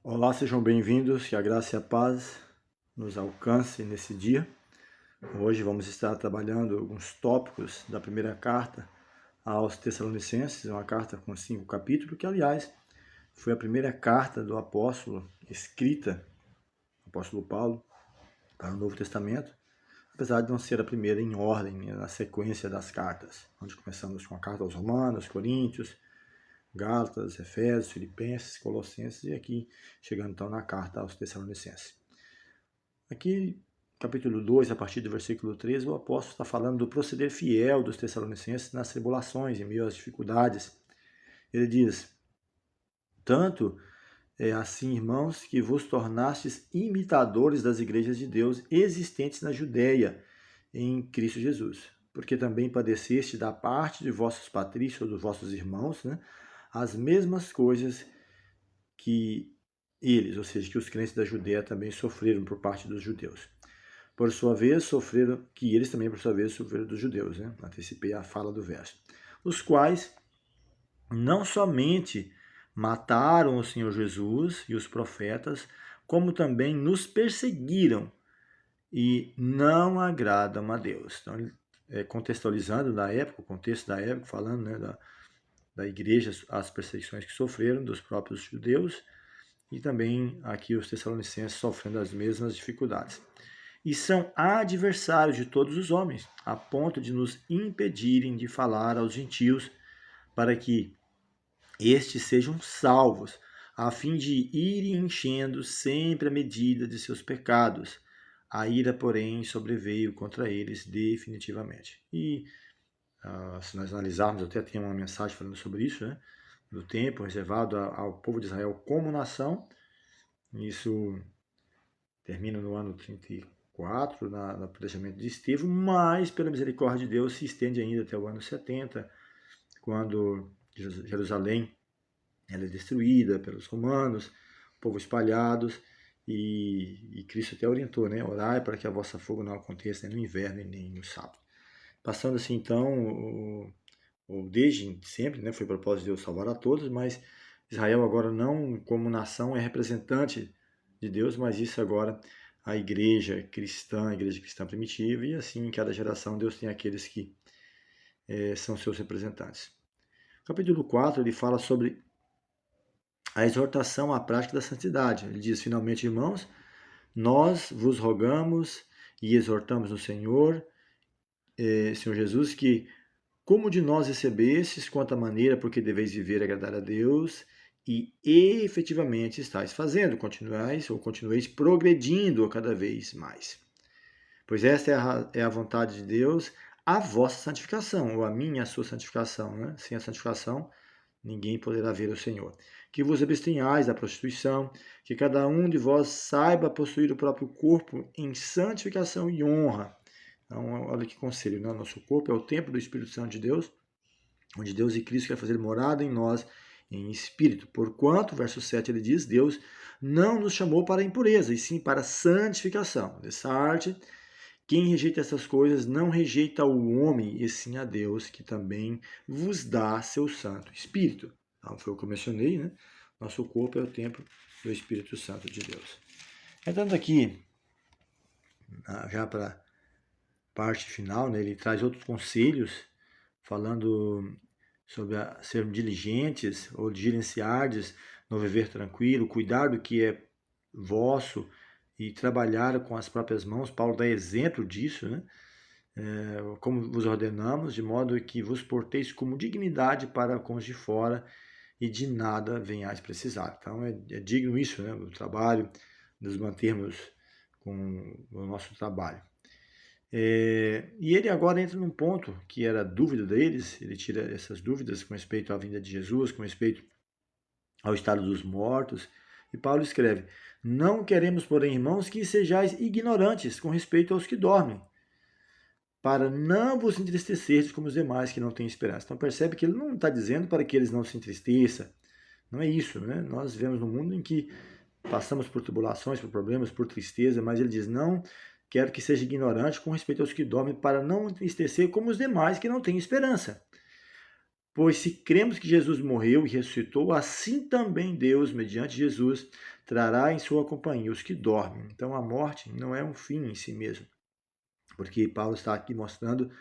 Olá, sejam bem-vindos, que a graça e a paz nos alcance nesse dia. Hoje vamos estar trabalhando alguns tópicos da primeira carta aos Tessalonicenses, uma carta com 5 capítulos, que aliás foi a primeira carta do apóstolo escrita, apóstolo Paulo, para o Novo Testamento, apesar de não ser a primeira em ordem, na sequência das cartas, onde começamos com a carta aos Romanos, Coríntios, Gálatas, Efésios, Filipenses, Colossenses e aqui chegando então na carta aos Tessalonicenses. Aqui, capítulo 2, a partir do versículo 13, o apóstolo está falando do proceder fiel dos Tessalonicenses nas tribulações, em meio às dificuldades. Ele diz: tanto é assim, irmãos, que vos tornastes imitadores das igrejas de Deus existentes na Judéia, em Cristo Jesus, porque também padeceste da parte de vossos patrícios ou dos vossos irmãos, as mesmas coisas que eles, ou seja, que os crentes da Judéia também sofreram por parte dos judeus. Por sua vez, sofreram, que eles também, por sua vez, sofreram dos judeus, Antecipei a fala do verso. Os quais não somente mataram o Senhor Jesus e os profetas, como também nos perseguiram e não agradam a Deus. Então, contextualizando da época, o contexto da época, falando da igreja, as perseguições que sofreram dos próprios judeus, e também aqui os Tessalonicenses sofrendo as mesmas dificuldades. E são adversários de todos os homens, a ponto de nos impedirem de falar aos gentios, para que estes sejam salvos, a fim de irem enchendo sempre a medida de seus pecados. A ira, porém, sobreveio contra eles definitivamente. E se nós analisarmos, eu até tenho uma mensagem falando sobre isso, do tempo reservado ao povo de Israel como nação. Isso termina no ano 34, no planejamento de Estevão, mas, pela misericórdia de Deus, se estende ainda até o ano 70, quando Jerusalém ela é destruída pelos romanos, o povo espalhados, e Cristo até orientou, orai para que a vossa fogo não aconteça nem no inverno nem no sábado. Passando assim, então, desde sempre, foi propósito de Deus salvar a todos, mas Israel agora não como nação é representante de Deus, mas isso agora a igreja cristã primitiva, e assim em cada geração Deus tem aqueles que são seus representantes. O capítulo 4 ele fala sobre a exortação à prática da santidade. Ele diz: finalmente, irmãos, nós vos rogamos e exortamos no Senhor Jesus, que como de nós recebestes, quanto à maneira porque deveis viver e agradar a Deus, e efetivamente estáis fazendo, continueis progredindo cada vez mais. Pois esta é a vontade de Deus, a vossa santificação, ou a minha, a sua santificação. Sem a santificação, ninguém poderá ver o Senhor. Que vos abstenhais da prostituição, que cada um de vós saiba possuir o próprio corpo em santificação e honra. Então, olha que conselho, Nosso corpo é o templo do Espírito Santo de Deus, onde Deus e Cristo quer fazer morada em nós, em espírito. Porquanto, verso 7, ele diz, Deus não nos chamou para a impureza, e sim para a santificação. Dessa arte, quem rejeita essas coisas não rejeita o homem, e sim a Deus, que também vos dá seu Santo Espírito. Então, foi o que eu mencionei, Nosso corpo é o templo do Espírito Santo de Deus. Entrando aqui, já para parte final, ele traz outros conselhos, falando sobre ser diligentes ou diligenciardes no viver tranquilo, cuidar do que é vosso e trabalhar com as próprias mãos. Paulo dá exemplo disso, como vos ordenamos, de modo que vos porteis como dignidade para com os de fora e de nada venhais precisar. Então é digno isso, o trabalho, nos mantermos com o nosso trabalho. E ele agora entra num ponto que era a dúvida deles, ele tira essas dúvidas com respeito à vinda de Jesus, com respeito ao estado dos mortos, e Paulo escreve: não queremos, porém, irmãos, que sejais ignorantes com respeito aos que dormem, para não vos entristecerdes como os demais que não têm esperança. Então percebe que ele não está dizendo para que eles não se entristeçam, não é isso, Nós vivemos num mundo em que passamos por tribulações, por problemas, por tristeza, mas ele diz: não quero que seja ignorante com respeito aos que dormem, para não entristecer como os demais que não têm esperança. Pois se cremos que Jesus morreu e ressuscitou, assim também Deus, mediante Jesus, trará em sua companhia os que dormem. Então a morte não é um fim em si mesmo, porque Paulo está aqui mostrando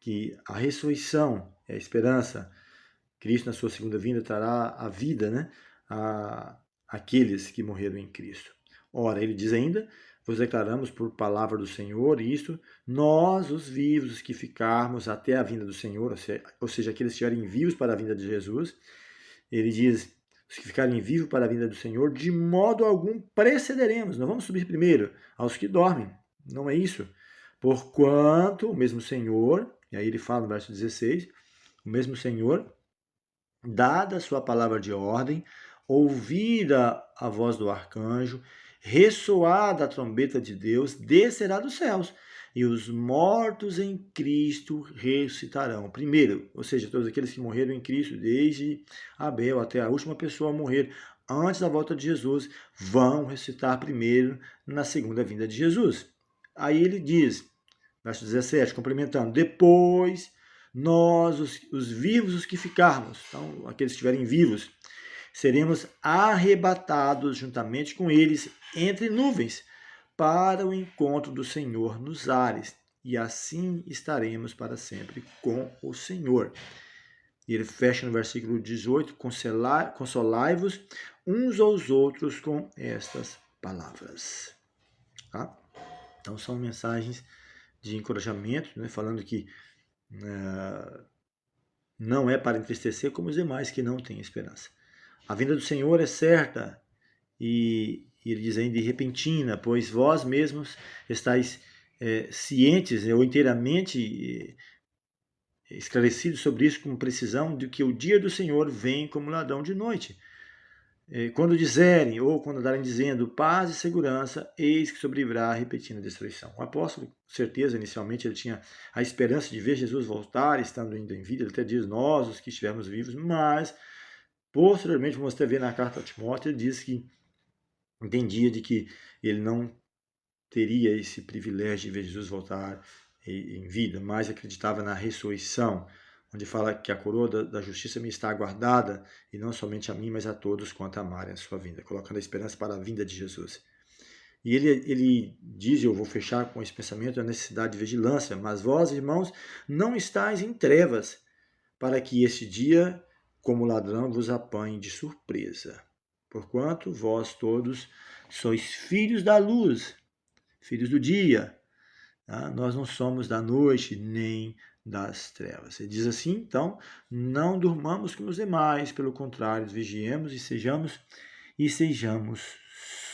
que a ressurreição é a esperança. Cristo, na sua segunda vinda, trará a vida, né, àqueles que morreram em Cristo. Ora, ele diz ainda, vos declaramos por palavra do Senhor isto, nós, os vivos, os que ficarmos até a vinda do Senhor, ou seja, aqueles que estiverem vivos para a vinda de Jesus, ele diz, os que ficarem vivos para a vinda do Senhor, de modo algum precederemos, não vamos subir primeiro aos que dormem, não é isso. Porquanto o mesmo Senhor, e aí ele fala no verso 16, o mesmo Senhor, dada a sua palavra de ordem, ouvida a voz do arcanjo, ressoada a trombeta de Deus, descerá dos céus, e os mortos em Cristo ressuscitarão. Primeiro, ou seja, todos aqueles que morreram em Cristo, desde Abel até a última pessoa a morrer antes da volta de Jesus, vão ressuscitar primeiro na segunda vinda de Jesus. Aí ele diz, verso 17, complementando, depois nós, os vivos, os que ficarmos, então aqueles que estiverem vivos, seremos arrebatados juntamente com eles entre nuvens para o encontro do Senhor nos ares, e assim estaremos para sempre com o Senhor. E ele fecha no versículo 18, consolai-vos uns aos outros com estas palavras. Tá? Então são mensagens de encorajamento, né, falando que não é para entristecer como os demais que não têm esperança. A vinda do Senhor é certa e ele diz ainda repentina, pois vós mesmos estáis cientes ou inteiramente esclarecidos sobre isso com precisão de que o dia do Senhor vem como ladrão de noite. Quando dizerem, ou quando andarem dizendo paz e segurança, eis que sobrevirá a repentina destruição. O apóstolo, com certeza, inicialmente ele tinha a esperança de ver Jesus voltar, estando ainda em vida, ele até diz nós, os que estivermos vivos, mas posteriormente, vamos até ver na carta a Timóteo, ele diz que entendia de que ele não teria esse privilégio de ver Jesus voltar em vida, mas acreditava na ressurreição, onde fala que a coroa da justiça me está aguardada, e não somente a mim, mas a todos quanto amarem a sua vinda, colocando a esperança para a vinda de Jesus. E ele diz, eu vou fechar com esse pensamento, a necessidade de vigilância, mas vós, irmãos, não estáis em trevas, para que este dia, como ladrão, vos apanhe de surpresa. Porquanto vós todos sois filhos da luz, filhos do dia. Tá? Nós não somos da noite nem das trevas. Ele diz assim, então, não durmamos como os demais, pelo contrário, vigiemos e sejamos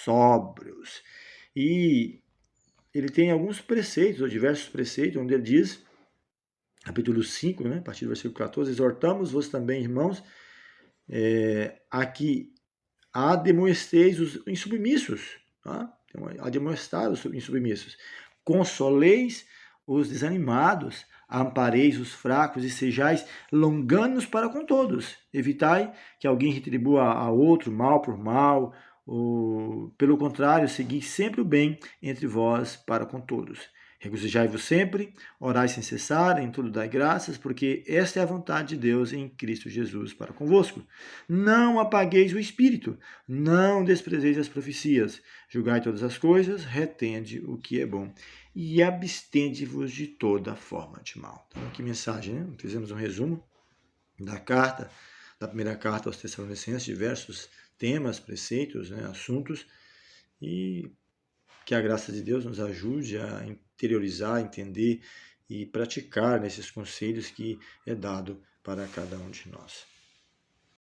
sóbrios. E ele tem alguns preceitos, ou diversos preceitos, onde ele diz, capítulo 5, né, a partir do versículo 14, exortamos-vos também, irmãos, a que admoesteis os insubmissos, tá? Admoestar os insubmissos, consoleis os desanimados, ampareis os fracos e sejais longânicos para com todos. Evitai que alguém retribua a outro mal por mal, ou, pelo contrário, segui sempre o bem entre vós para com todos. Regozijai-vos sempre, orai sem cessar, em tudo dai graças, porque esta é a vontade de Deus em Cristo Jesus para convosco. Não apagueis o espírito, não desprezeis as profecias, julgai todas as coisas, retende o que é bom e abstende-vos de toda forma de mal. Então, que mensagem, né? Fizemos um resumo da primeira carta aos Tessalonicenses, diversos temas, preceitos, né, assuntos, e que a graça de Deus nos ajude a interiorizar, entender e praticar nesses conselhos que é dado para cada um de nós.